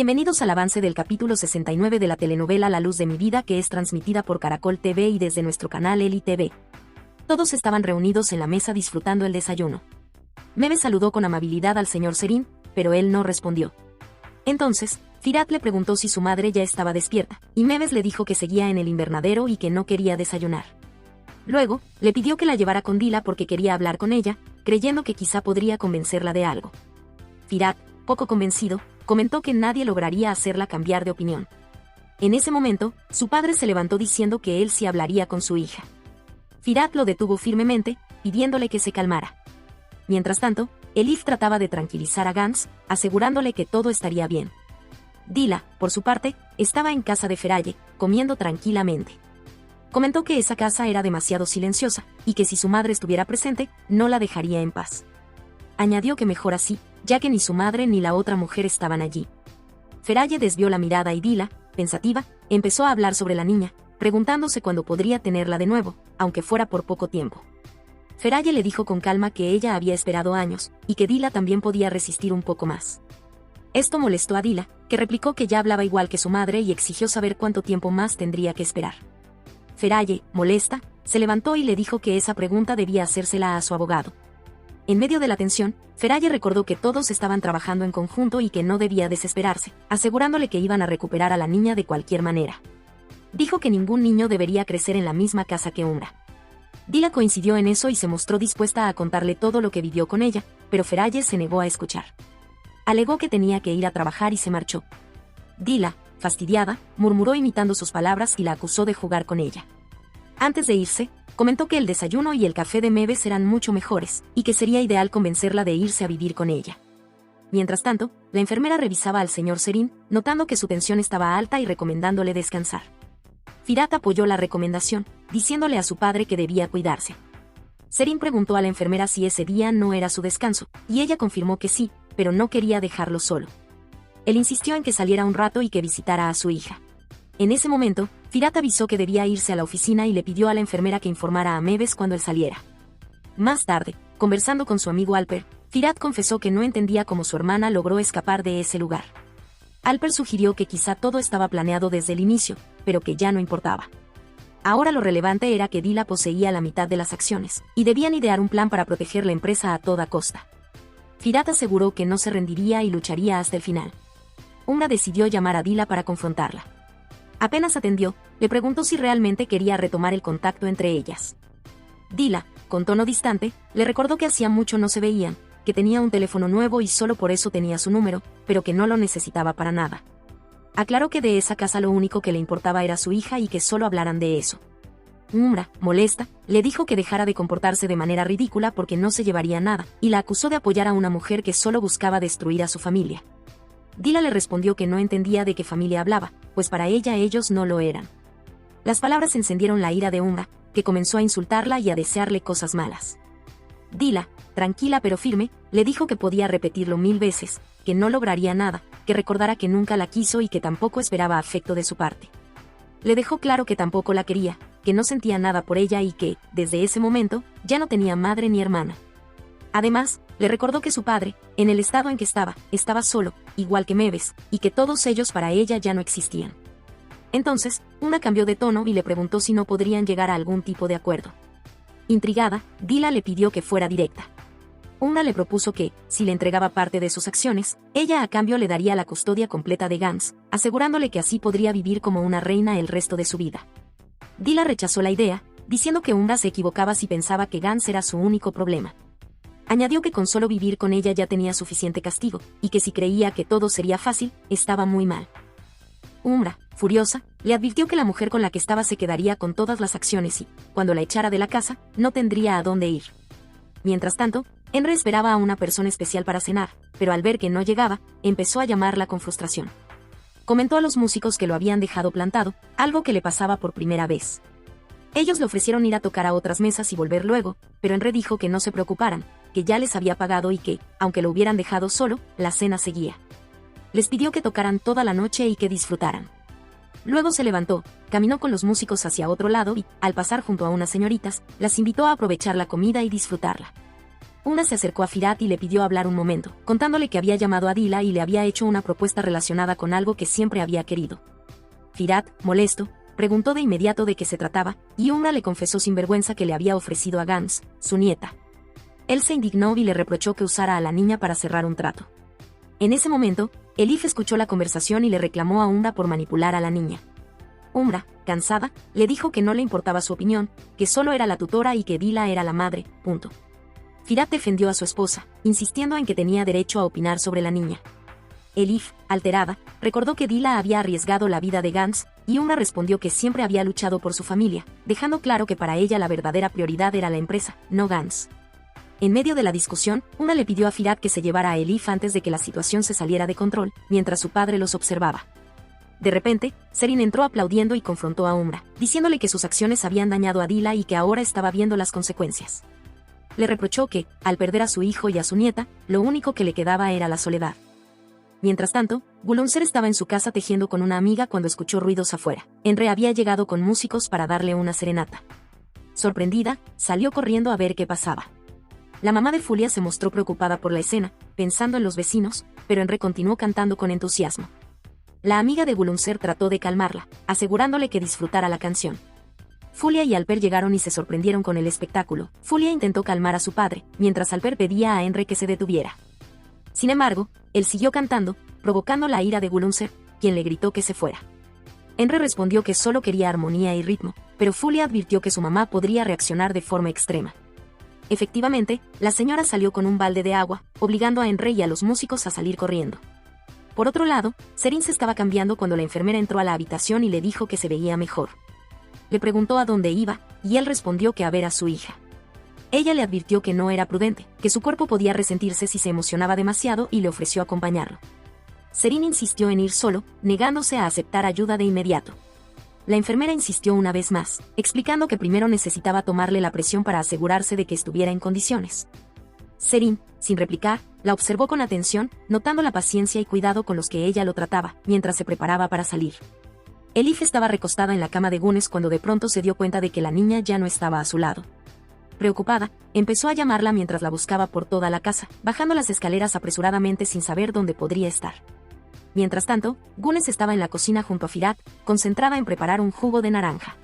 Bienvenidos al avance del capítulo 69 de la telenovela La luz de mi vida, que es transmitida por Caracol TV y desde nuestro canal Eli TV. Todos estaban reunidos en la mesa disfrutando el desayuno. Mebe saludó con amabilidad al señor Serín, pero él no respondió. Entonces, Firat le preguntó si su madre ya estaba despierta, y Mebes le dijo que seguía en el invernadero y que no quería desayunar. Luego, le pidió que la llevara con Dila porque quería hablar con ella, creyendo que quizá podría convencerla de algo. Firat, poco convencido, comentó que nadie lograría hacerla cambiar de opinión. En ese momento, su padre se levantó diciendo que él sí hablaría con su hija. Firat lo detuvo firmemente, pidiéndole que se calmara. Mientras tanto, Elif trataba de tranquilizar a Gans, asegurándole que todo estaría bien. Dila, por su parte, estaba en casa de Feraye, comiendo tranquilamente. Comentó que esa casa era demasiado silenciosa, y que si su madre estuviera presente, no la dejaría en paz. Añadió que mejor así, ya que ni su madre ni la otra mujer estaban allí. Feraye desvió la mirada y Dila, pensativa, empezó a hablar sobre la niña, preguntándose cuándo podría tenerla de nuevo, aunque fuera por poco tiempo. Feraye le dijo con calma que ella había esperado años, y que Dila también podía resistir un poco más. Esto molestó a Dila, que replicó que ya hablaba igual que su madre y exigió saber cuánto tiempo más tendría que esperar. Feraye, molesta, se levantó y le dijo que esa pregunta debía hacérsela a su abogado. En medio de la tensión, Feraye recordó que todos estaban trabajando en conjunto y que no debía desesperarse, asegurándole que iban a recuperar a la niña de cualquier manera. Dijo que ningún niño debería crecer en la misma casa que Umra. Dila coincidió en eso y se mostró dispuesta a contarle todo lo que vivió con ella, pero Feraye se negó a escuchar. Alegó que tenía que ir a trabajar y se marchó. Dila, fastidiada, murmuró imitando sus palabras y la acusó de jugar con ella. Antes de irse, comentó que el desayuno y el café de Mebes eran mucho mejores, y que sería ideal convencerla de irse a vivir con ella. Mientras tanto, la enfermera revisaba al señor Serín, notando que su tensión estaba alta y recomendándole descansar. Firat apoyó la recomendación, diciéndole a su padre que debía cuidarse. Serín preguntó a la enfermera si ese día no era su descanso, y ella confirmó que sí, pero no quería dejarlo solo. Él insistió en que saliera un rato y que visitara a su hija. En ese momento, Firat avisó que debía irse a la oficina y le pidió a la enfermera que informara a Mebes cuando él saliera. Más tarde, conversando con su amigo Alper, Firat confesó que no entendía cómo su hermana logró escapar de ese lugar. Alper sugirió que quizá todo estaba planeado desde el inicio, pero que ya no importaba. Ahora lo relevante era que Dila poseía la mitad de las acciones, y debían idear un plan para proteger la empresa a toda costa. Firat aseguró que no se rendiría y lucharía hasta el final. Umra decidió llamar a Dila para confrontarla. Apenas atendió, le preguntó si realmente quería retomar el contacto entre ellas. Dila, con tono distante, le recordó que hacía mucho no se veían, que tenía un teléfono nuevo y solo por eso tenía su número, pero que no lo necesitaba para nada. Aclaró que de esa casa lo único que le importaba era su hija y que solo hablaran de eso. Umra, molesta, le dijo que dejara de comportarse de manera ridícula porque no se llevaría nada, y la acusó de apoyar a una mujer que solo buscaba destruir a su familia. Dila le respondió que no entendía de qué familia hablaba, pues para ella ellos no lo eran. Las palabras encendieron la ira de Umra, que comenzó a insultarla y a desearle cosas malas. Dila, tranquila pero firme, le dijo que podía repetirlo 1000 veces, que no lograría nada, que recordara que nunca la quiso y que tampoco esperaba afecto de su parte. Le dejó claro que tampoco la quería, que no sentía nada por ella y que, desde ese momento, ya no tenía madre ni hermana. Además, le recordó que su padre, en el estado en que estaba solo, igual que Mebes, y que todos ellos para ella ya no existían. Entonces, Umra cambió de tono y le preguntó si no podrían llegar a algún tipo de acuerdo. Intrigada, Dila le pidió que fuera directa. Umra le propuso que, si le entregaba parte de sus acciones, ella a cambio le daría la custodia completa de Gans, asegurándole que así podría vivir como una reina el resto de su vida. Dila rechazó la idea, diciendo que Umra se equivocaba si pensaba que Gans era su único problema. Añadió que con solo vivir con ella ya tenía suficiente castigo, y que si creía que todo sería fácil, estaba muy mal. Umra, furiosa, le advirtió que la mujer con la que estaba se quedaría con todas las acciones y, cuando la echara de la casa, no tendría a dónde ir. Mientras tanto, Emre esperaba a una persona especial para cenar, pero al ver que no llegaba, empezó a llamarla con frustración. Comentó a los músicos que lo habían dejado plantado, algo que le pasaba por primera vez. Ellos le ofrecieron ir a tocar a otras mesas y volver luego, pero Emre dijo que no se preocuparan, que ya les había pagado y que, aunque lo hubieran dejado solo, la cena seguía. Les pidió que tocaran toda la noche y que disfrutaran. Luego se levantó, caminó con los músicos hacia otro lado y, al pasar junto a unas señoritas, las invitó a aprovechar la comida y disfrutarla. Una se acercó a Firat y le pidió hablar un momento, contándole que había llamado a Dila y le había hecho una propuesta relacionada con algo que siempre había querido. Firat, molesto, preguntó de inmediato de qué se trataba, y Umra le confesó sin vergüenza que le había ofrecido a Gans, su nieta. Él se indignó y le reprochó que usara a la niña para cerrar un trato. En ese momento, Elif escuchó la conversación y le reclamó a Umra por manipular a la niña. Umra, cansada, le dijo que no le importaba su opinión, que solo era la tutora y que Dila era la madre, punto. Firat defendió a su esposa, insistiendo en que tenía derecho a opinar sobre la niña. Elif, alterada, recordó que Dila había arriesgado la vida de Gans, y Umra respondió que siempre había luchado por su familia, dejando claro que para ella la verdadera prioridad era la empresa, no Gans. En medio de la discusión, Umra le pidió a Firat que se llevara a Elif antes de que la situación se saliera de control, mientras su padre los observaba. De repente, Serin entró aplaudiendo y confrontó a Umra, diciéndole que sus acciones habían dañado a Dila y que ahora estaba viendo las consecuencias. Le reprochó que, al perder a su hijo y a su nieta, lo único que le quedaba era la soledad. Mientras tanto, Gulunser estaba en su casa tejiendo con una amiga cuando escuchó ruidos afuera. Enre había llegado con músicos para darle una serenata. Sorprendida, salió corriendo a ver qué pasaba. La mamá de Fulia se mostró preocupada por la escena, pensando en los vecinos, pero Enre continuó cantando con entusiasmo. La amiga de Gulunser trató de calmarla, asegurándole que disfrutara la canción. Fulia y Alper llegaron y se sorprendieron con el espectáculo. Fulia intentó calmar a su padre, mientras Alper pedía a Enre que se detuviera. Sin embargo, él siguió cantando, provocando la ira de Gulunser, quien le gritó que se fuera. Enre respondió que solo quería armonía y ritmo, pero Fulia advirtió que su mamá podría reaccionar de forma extrema. Efectivamente, la señora salió con un balde de agua, obligando a Enre y a los músicos a salir corriendo. Por otro lado, Serin se estaba cambiando cuando la enfermera entró a la habitación y le dijo que se veía mejor. Le preguntó a dónde iba, y él respondió que a ver a su hija. Ella le advirtió que no era prudente, que su cuerpo podía resentirse si se emocionaba demasiado y le ofreció acompañarlo. Serin insistió en ir solo, negándose a aceptar ayuda de inmediato. La enfermera insistió una vez más, explicando que primero necesitaba tomarle la presión para asegurarse de que estuviera en condiciones. Serin, sin replicar, la observó con atención, notando la paciencia y cuidado con los que ella lo trataba, mientras se preparaba para salir. Elif estaba recostada en la cama de Gunes cuando de pronto se dio cuenta de que la niña ya no estaba a su lado. Preocupada, empezó a llamarla mientras la buscaba por toda la casa, bajando las escaleras apresuradamente sin saber dónde podría estar. Mientras tanto, Gunes estaba en la cocina junto a Firat, concentrada en preparar un jugo de naranja.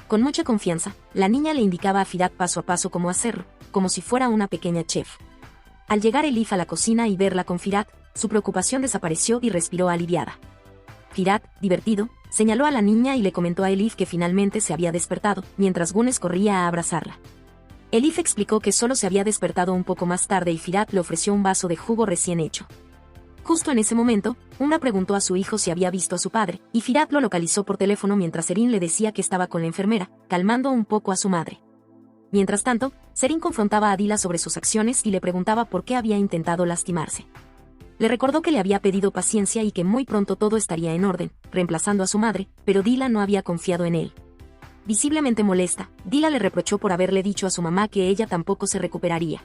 Con mucha confianza, la niña le indicaba a Firat paso a paso cómo hacerlo, como si fuera una pequeña chef. Al llegar Elif a la cocina y verla con Firat, su preocupación desapareció y respiró aliviada. Firat, divertido, señaló a la niña y le comentó a Elif que finalmente se había despertado, mientras Gunes corría a abrazarla. Elif explicó que solo se había despertado un poco más tarde y Firat le ofreció un vaso de jugo recién hecho. Justo en ese momento, Umra preguntó a su hijo si había visto a su padre, y Firat lo localizó por teléfono mientras Serin le decía que estaba con la enfermera, calmando un poco a su madre. Mientras tanto, Serin confrontaba a Dila sobre sus acciones y le preguntaba por qué había intentado lastimarse. Le recordó que le había pedido paciencia y que muy pronto todo estaría en orden, reemplazando a su madre, pero Dila no había confiado en él. Visiblemente molesta, Dila le reprochó por haberle dicho a su mamá que ella tampoco se recuperaría.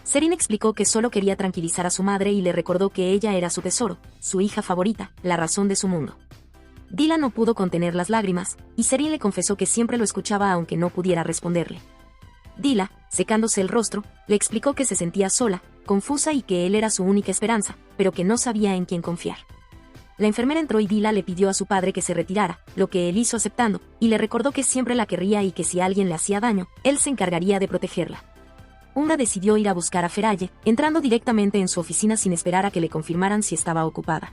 Serin explicó que solo quería tranquilizar a su madre y le recordó que ella era su tesoro, su hija favorita, la razón de su mundo. Dila no pudo contener las lágrimas, y Serin le confesó que siempre lo escuchaba aunque no pudiera responderle. Dila, secándose el rostro, le explicó que se sentía sola, confusa y que él era su única esperanza, pero que no sabía en quién confiar. La enfermera entró y Dila le pidió a su padre que se retirara, lo que él hizo aceptando, y le recordó que siempre la querría y que si alguien le hacía daño, él se encargaría de protegerla. Umra decidió ir a buscar a Feraye, entrando directamente en su oficina sin esperar a que le confirmaran si estaba ocupada.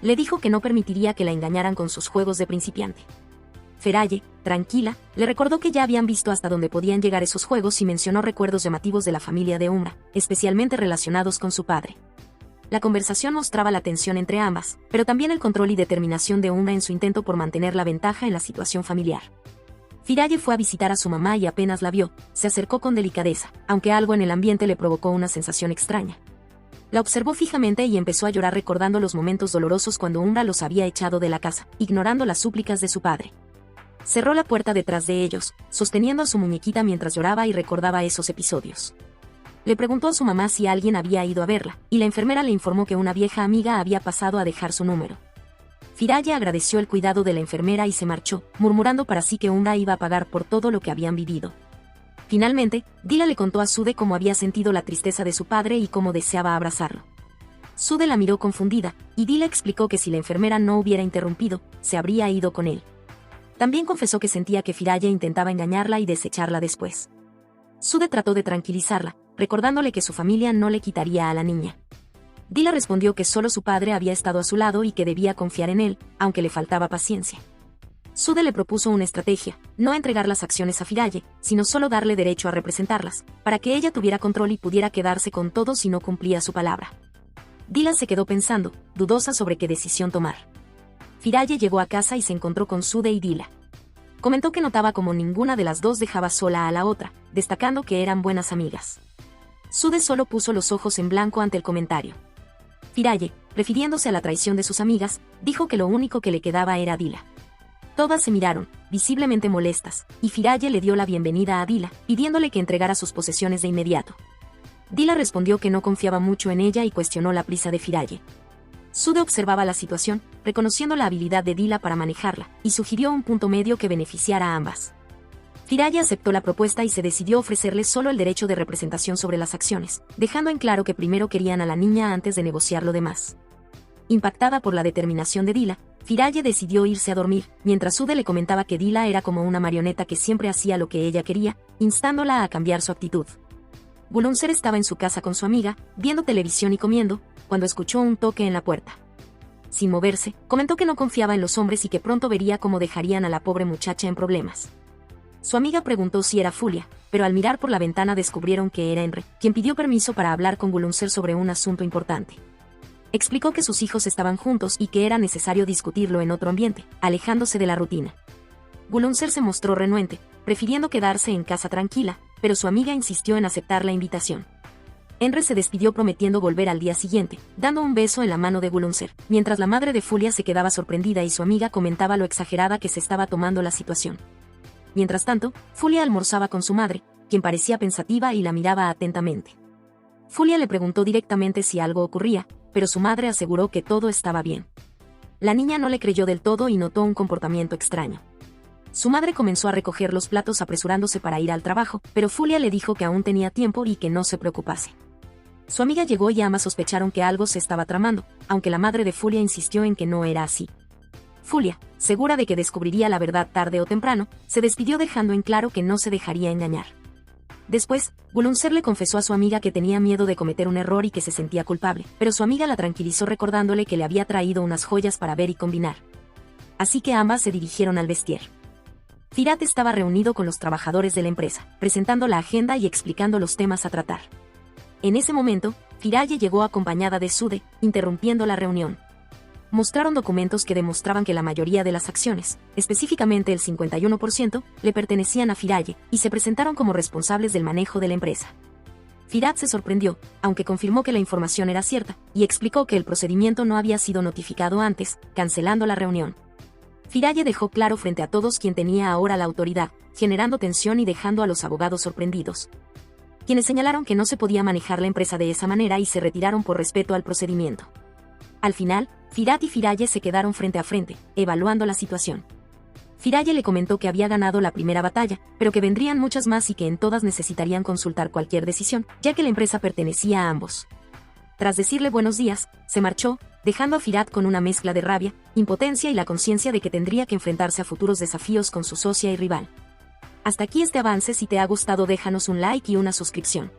Le dijo que no permitiría que la engañaran con sus juegos de principiante. Feraye, tranquila, le recordó que ya habían visto hasta dónde podían llegar esos juegos y mencionó recuerdos llamativos de la familia de Umra, especialmente relacionados con su padre. La conversación mostraba la tensión entre ambas, pero también el control y determinación de Umra en su intento por mantener la ventaja en la situación familiar. Feraye fue a visitar a su mamá y apenas la vio, se acercó con delicadeza, aunque algo en el ambiente le provocó una sensación extraña. La observó fijamente y empezó a llorar recordando los momentos dolorosos cuando Umra los había echado de la casa, ignorando las súplicas de su padre. Cerró la puerta detrás de ellos, sosteniendo a su muñequita mientras lloraba y recordaba esos episodios. Le preguntó a su mamá si alguien había ido a verla, y la enfermera le informó que una vieja amiga había pasado a dejar su número. Feraye agradeció el cuidado de la enfermera y se marchó, murmurando para sí que Umra iba a pagar por todo lo que habían vivido. Finalmente, Dila le contó a Sude cómo había sentido la tristeza de su padre y cómo deseaba abrazarlo. Sude la miró confundida, y Dila explicó que si la enfermera no hubiera interrumpido, se habría ido con él. También confesó que sentía que Firaye intentaba engañarla y desecharla después. Sude trató de tranquilizarla, recordándole que su familia no le quitaría a la niña. Dila respondió que solo su padre había estado a su lado y que debía confiar en él, aunque le faltaba paciencia. Sude le propuso una estrategia: no entregar las acciones a Firaye, sino solo darle derecho a representarlas, para que ella tuviera control y pudiera quedarse con todo si no cumplía su palabra. Dila se quedó pensando, dudosa sobre qué decisión tomar. Firaye llegó a casa y se encontró con Sude y Dila. Comentó que notaba como ninguna de las dos dejaba sola a la otra, destacando que eran buenas amigas. Sude solo puso los ojos en blanco ante el comentario. Firaye, refiriéndose a la traición de sus amigas, dijo que lo único que le quedaba era Dila. Todas se miraron, visiblemente molestas, y Firaye le dio la bienvenida a Dila, pidiéndole que entregara sus posesiones de inmediato. Dila respondió que no confiaba mucho en ella y cuestionó la prisa de Firaye. Sude observaba la situación, reconociendo la habilidad de Dila para manejarla, y sugirió un punto medio que beneficiara a ambas. Firaye aceptó la propuesta y se decidió ofrecerle solo el derecho de representación sobre las acciones, dejando en claro que primero querían a la niña antes de negociar lo demás. Impactada por la determinación de Dila, Firaye decidió irse a dormir, mientras Sude le comentaba que Dila era como una marioneta que siempre hacía lo que ella quería, instándola a cambiar su actitud. Gulunser estaba en su casa con su amiga, viendo televisión y comiendo, cuando escuchó un toque en la puerta. Sin moverse, comentó que no confiaba en los hombres y que pronto vería cómo dejarían a la pobre muchacha en problemas. Su amiga preguntó si era Fulia, pero al mirar por la ventana descubrieron que era Enre, quien pidió permiso para hablar con Gulunser sobre un asunto importante. Explicó que sus hijos estaban juntos y que era necesario discutirlo en otro ambiente, alejándose de la rutina. Gulunser se mostró renuente, prefiriendo quedarse en casa tranquila, pero su amiga insistió en aceptar la invitación. Enre se despidió prometiendo volver al día siguiente, dando un beso en la mano de Gulunser, mientras la madre de Fulia se quedaba sorprendida y su amiga comentaba lo exagerada que se estaba tomando la situación. Mientras tanto, Fulia almorzaba con su madre, quien parecía pensativa y la miraba atentamente. Fulia le preguntó directamente si algo ocurría, pero su madre aseguró que todo estaba bien. La niña no le creyó del todo y notó un comportamiento extraño. Su madre comenzó a recoger los platos apresurándose para ir al trabajo, pero Fulia le dijo que aún tenía tiempo y que no se preocupase. Su amiga llegó y ambas sospecharon que algo se estaba tramando, aunque la madre de Fulia insistió en que no era así. Fulia, segura de que descubriría la verdad tarde o temprano, se despidió dejando en claro que no se dejaría engañar. Después, Gulunser le confesó a su amiga que tenía miedo de cometer un error y que se sentía culpable, pero su amiga la tranquilizó recordándole que le había traído unas joyas para ver y combinar. Así que ambas se dirigieron al vestier. Firat estaba reunido con los trabajadores de la empresa, presentando la agenda y explicando los temas a tratar. En ese momento, Firaye llegó acompañada de Sude, interrumpiendo la reunión. Mostraron documentos que demostraban que la mayoría de las acciones, específicamente el 51%, le pertenecían a Firaye, y se presentaron como responsables del manejo de la empresa. Firat se sorprendió, aunque confirmó que la información era cierta, y explicó que el procedimiento no había sido notificado antes, cancelando la reunión. Firaye dejó claro frente a todos quién tenía ahora la autoridad, generando tensión y dejando a los abogados sorprendidos, quienes señalaron que no se podía manejar la empresa de esa manera y se retiraron por respeto al procedimiento. Al final, Firat y Firaye se quedaron frente a frente, evaluando la situación. Firaye le comentó que había ganado la primera batalla, pero que vendrían muchas más y que en todas necesitarían consultar cualquier decisión, ya que la empresa pertenecía a ambos. Tras decirle buenos días, se marchó, dejando a Firat con una mezcla de rabia, impotencia y la conciencia de que tendría que enfrentarse a futuros desafíos con su socia y rival. Hasta aquí este avance. Si te ha gustado, déjanos un like y una suscripción.